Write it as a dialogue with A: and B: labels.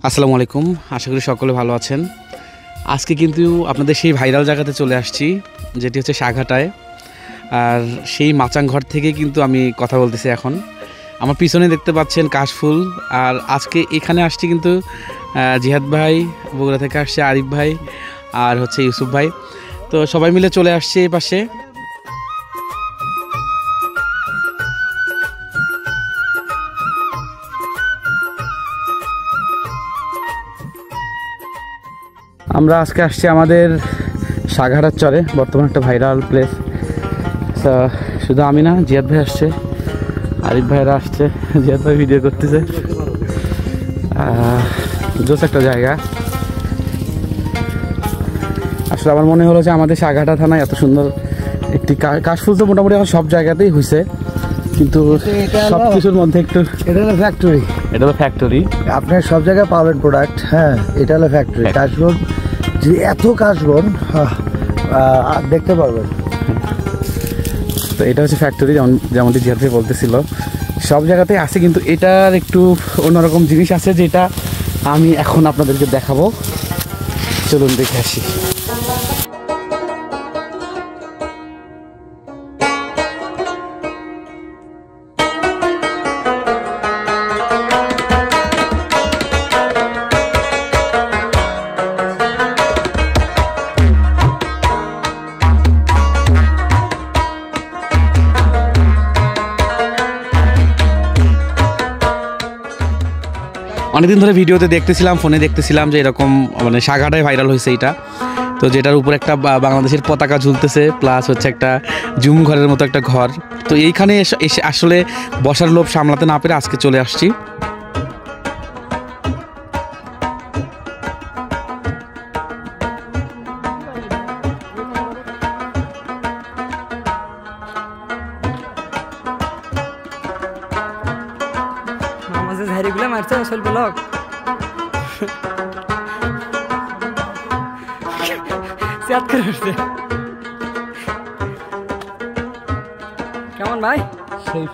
A: আসসালামু আলাইকুম, আশা করি সকলে ভালো আছেন। আজকে কিন্তু আপনাদের সেই ভাইরাল জায়গাতে চলে আসছি, যেটি হচ্ছে সাঘাটায়। আর সেই মাচাংঘর থেকে কিন্তু আমি কথা বলতেছি এখন। আমার পিছনে দেখতে পাচ্ছেন কাশফুল। আর আজকে এখানে আসছি কিন্তু জিহাদ ভাই, বগুড়া থেকে আসছে আরিফ ভাই, আর হচ্ছে ইউসুফ ভাই। তো সবাই মিলে চলে আসছে এই পাশে। আমরা আজকে আসছি আমাদের সাঘাটার চরে, বর্তমানে একটা ভাইরাল প্লেস। শুধু আমি না, জিয়াদ ভাই আসছে, আরিফ ভাইরা আসছে, জিয়াদ ভাই ভিডিও করতেছে। জোস একটা জায়গা। আসলে আমার মনে হলো যে আমাদের সাঘাটা থানায় এত সুন্দর একটি কাশফুল তো মোটামুটি এখন সব জায়গাতেই হয়েছে, কিন্তু সব কিছুর মধ্যে একটু
B: এটা হলো ফ্যাক্টরি।
A: এটা হলো ফ্যাক্টরি,
B: আপনি সব জায়গায় পাবেন প্রোডাক্ট। হ্যাঁ, এটা হলো ফ্যাক্টরি। কাশবন, যে এত কাশবন দেখতে পারবেন।
A: তো এটা হচ্ছে ফ্যাক্টরি, যেমনটি জিয়াদ ভাই বলতেছিল, সব জায়গাতেই আছে, কিন্তু এটার একটু অন্যরকম জিনিস আছে যেটা আমি এখন আপনাদেরকে দেখাবো। চলুন দেখে আসি। অনেকদিন ধরে ভিডিওতে দেখতেছিলাম, ফোনে দেখতেছিলাম যে এরকম মানে সাঘাটায় ভাইরাল হয়েছে এটা। তো যেটার উপর একটা বাংলাদেশের পতাকা ঝুলতেছে, প্লাস হচ্ছে একটা জুম ঘরের মতো একটা ঘর। তো এইখানে এসে আসলে বসার লোভ সামলাতে না পেরে আজকে চলে আসছি।
C: মারছে আসল ব্লগ। কেমন ভাই?
A: সেই